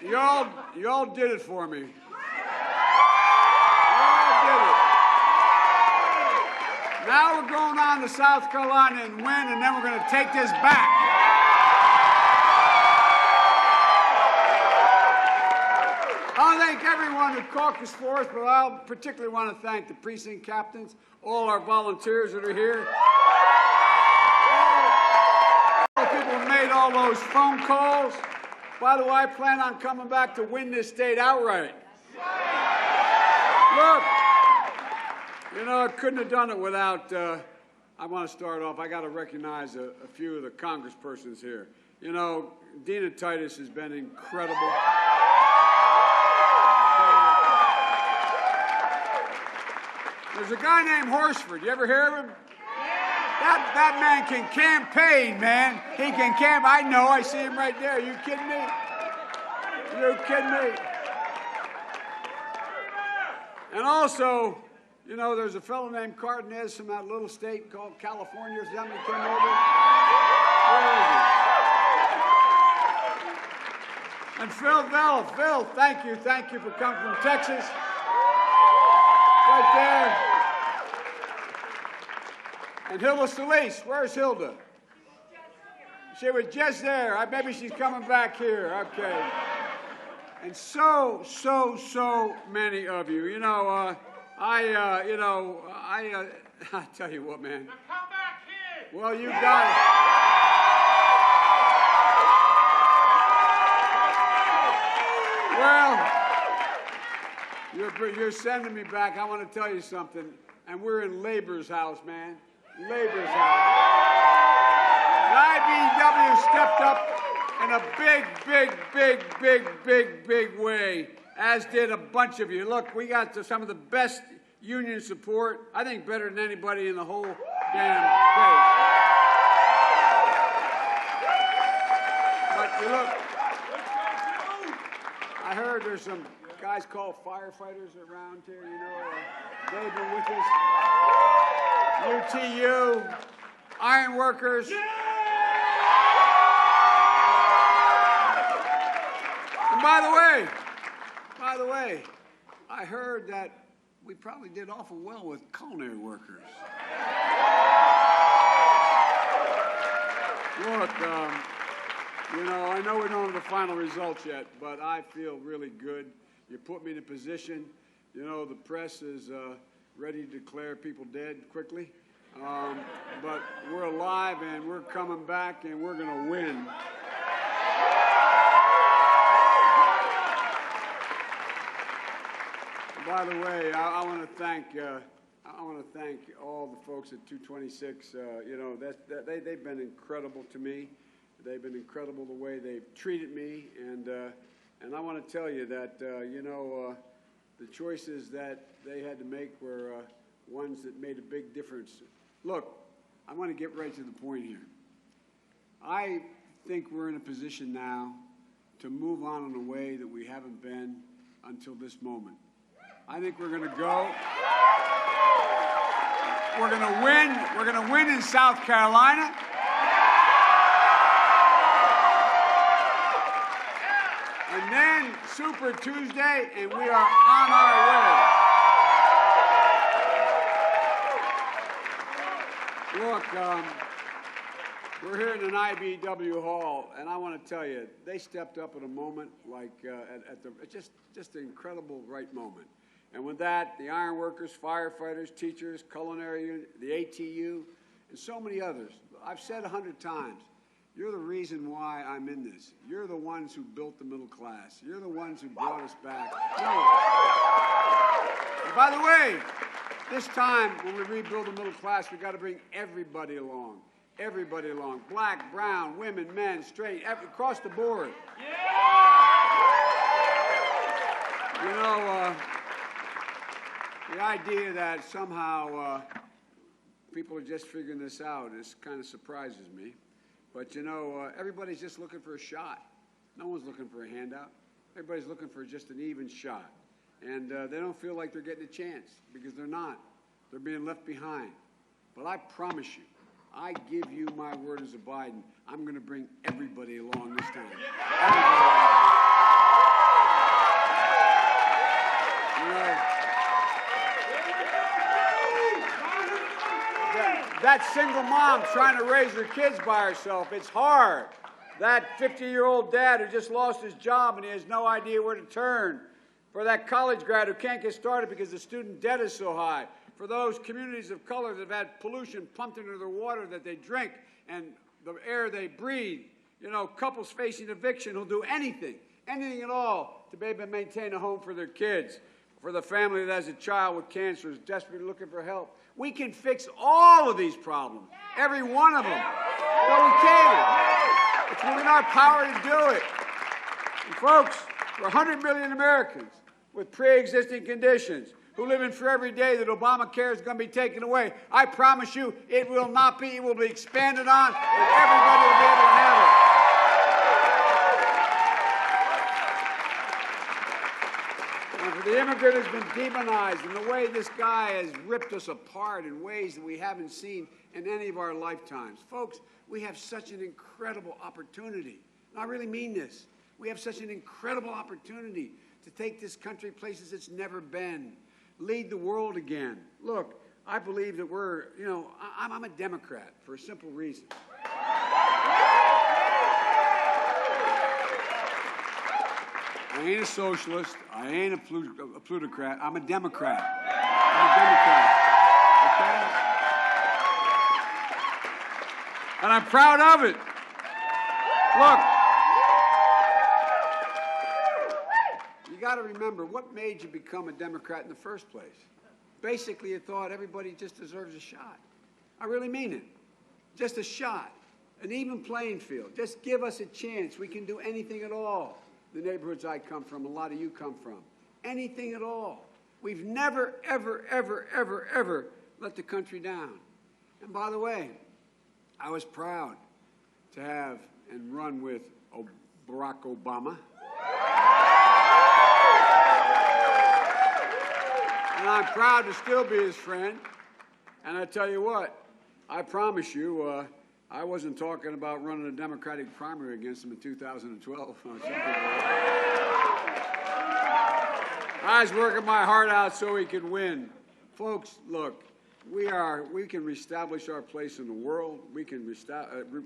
y'all did it for me. Now we're going on to South Carolina and win, and then we're going to take this back. I want to thank everyone who caucused for us, but I particularly want to thank the precinct captains, all our volunteers that are here, all the people who made all those phone calls. By the way, I plan on coming back to win this state outright. Look. You know, I couldn't have done it without, I want to start off, I got to recognize a few of the congresspersons here. You know, Dina Titus has been incredible. There's a guy named Horsford. You ever hear of him? That man can campaign, man. He can camp. I know. I see him right there. You kidding me? You kidding me? And also, you know, there's a fellow named Cardenas from that little state called California. Somebody came over. Where is he? And Phil Bell. Phil, thank you. Thank you for coming from Texas. Right there. And Hilda Solis. Where's Hilda? She was just there. Maybe she's coming back here. Okay. And so many of you. You know, I'll tell you what, man. Now come back here. Well, you got it. Well, you're sending me back. I want to tell you something. And we're in Labor's house, man. Labor's house. The IBEW stepped up in a big way, as did a bunch of you. Look, we got some of the best union support, I think better than anybody in the whole damn place. But you look, I heard there's some guys called firefighters around here, you know. They've been with us. UTU, iron workers. And by the way, I heard that we probably did awful well with culinary workers. Look, you know, I know we don't have the final results yet, but I feel really good. You put me in a position, you know, the press is ready to declare people dead quickly. But we're alive and we're coming back and we're going to win. By the way, I want to thank all the folks at 226. You know, they've been incredible to me. They've been incredible the way they've treated me, and I want to tell you that you know, the choices that they had to make were ones that made a big difference. Look, I want to get right to the point here. I think we're in a position now to move on in a way that we haven't been until this moment. I think we're going to go. We're going to win. We're going to win in South Carolina. And then Super Tuesday, and we are on our way. Look, we're here in an IBEW hall, and I want to tell you, they stepped up at a moment like at the just an incredible right moment. And with that, the ironworkers, firefighters, teachers, culinary, the ATU, and so many others. I've said 100 times, you're the reason why I'm in this. You're the ones who built the middle class. You're the ones who brought us back. No. And by the way, this time when we rebuild the middle class, we've got to bring everybody along. Everybody along. Black, brown, women, men, straight, across the board. Yeah! You know, the idea that somehow people are just figuring this out kind of surprises me. But, you know, everybody's just looking for a shot. No one's looking for a handout. Everybody's looking for just an even shot. And they don't feel like they're getting a chance because they're not. They're being left behind. But I promise you, I give you my word as a Biden, I'm going to bring everybody along this time. Everybody along. single mom trying to raise her kids by herself. It's hard. That 50-year-old dad who just lost his job and he has no idea where to turn. For that college grad who can't get started because the student debt is so high. For those communities of color that have had pollution pumped into their water that they drink and the air they breathe. You know, couples facing eviction who'll do anything at all to be able to maintain a home for their kids. For the family that has a child with cancer is desperately looking for help. We can fix all of these problems, every one of them. But we can. It's within our power to do it. And folks, for 100 million Americans with pre-existing conditions who live in fear every day that Obamacare is going to be taken away, I promise you it will not be. It will be expanded on, and everybody will be able to have it. And for the immigrant who's been demonized and the way this guy has ripped us apart in ways that we haven't seen in any of our lifetimes. Folks, we have such an incredible opportunity. And I really mean this. We have such an incredible opportunity to take this country places it's never been, lead the world again. Look, I believe that I'm a Democrat for a simple reason. I ain't a socialist. I ain't a plutocrat. I'm a Democrat. Okay? And I'm proud of it. Look, you got to remember, what made you become a Democrat in the first place? Basically, you thought everybody just deserves a shot. I really mean it. Just a shot. An even playing field. Just give us a chance. We can do anything at all. The neighborhoods I come from, a lot of you come from. Anything at all. We've never, ever, ever, ever, ever let the country down. And by the way, I was proud to have and run with Barack Obama. And I'm proud to still be his friend. And I tell you what, I promise you, I wasn't talking about running a Democratic primary against him in 2012. I was working my heart out so he could win. Folks, look, we can reestablish our place in the world. We can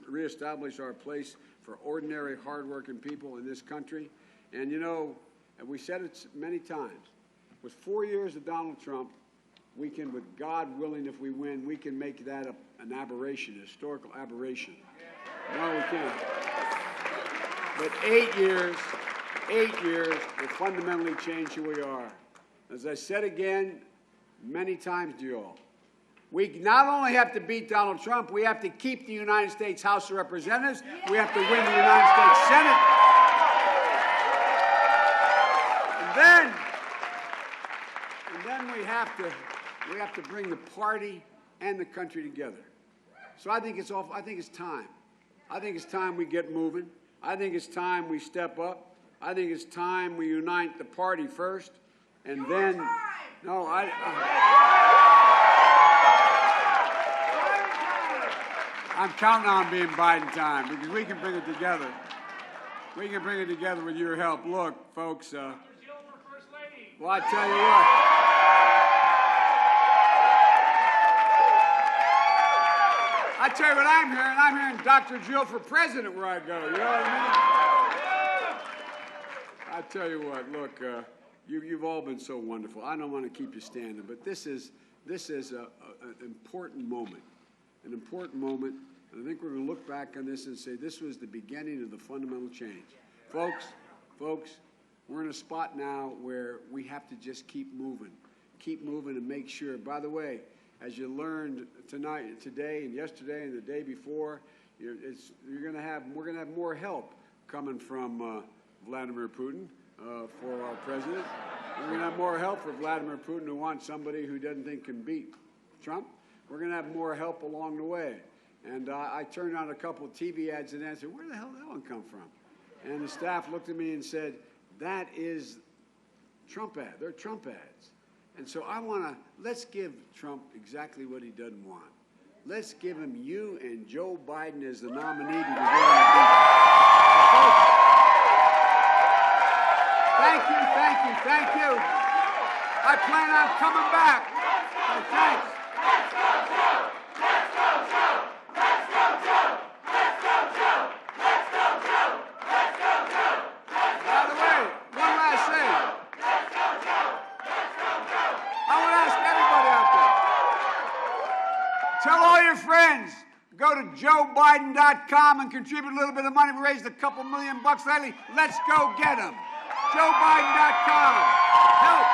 reestablish our place for ordinary, hardworking people in this country. And you know, and we said it many times, with 4 years of Donald Trump, we can, with God willing, if we win, we can make that an aberration, a historical aberration. No, we can't. But 8 years will fundamentally change who we are. As I said again many times to you all, we not only have to beat Donald Trump, we have to keep the United States House of Representatives. We have to win the United States Senate. And then we have to bring the party and the country together. So I think it's time. I think it's time we get moving. I think it's time we step up. I think it's time we unite the party first, and then. No, I'm counting on being Biden time because we can bring it together. We can bring it together with your help. Look, folks. Well, I tell you what. I tell you what I'm hearing. I'm hearing Dr. Jill for president where I go. You know what I mean? I tell you what. Look, you've all been so wonderful. I don't want to keep you standing, but this is an important moment. An important moment. And I think we're going to look back on this and say this was the beginning of the fundamental change. Folks, we're in a spot now where we have to just keep moving and make sure. By the way, as you learned tonight, today, and yesterday, and the day before, we're going to have more help coming from Vladimir Putin for our president. We're going to have more help for Vladimir Putin, who wants somebody who doesn't think can beat Trump. We're going to have more help along the way. And I turned on a couple of TV ads and answered, where the hell did that one come from? And the staff looked at me and said, that is Trump ad. They're Trump ads. And so let's give Trump exactly what he doesn't want. Let's give him you and Joe Biden as the nominee because we're going to beat him. Thank you. I plan on coming back. So thanks. JoeBiden.com and contribute a little bit of money. We raised a couple $1 million lately. Let's go get them. JoeBiden.com. Help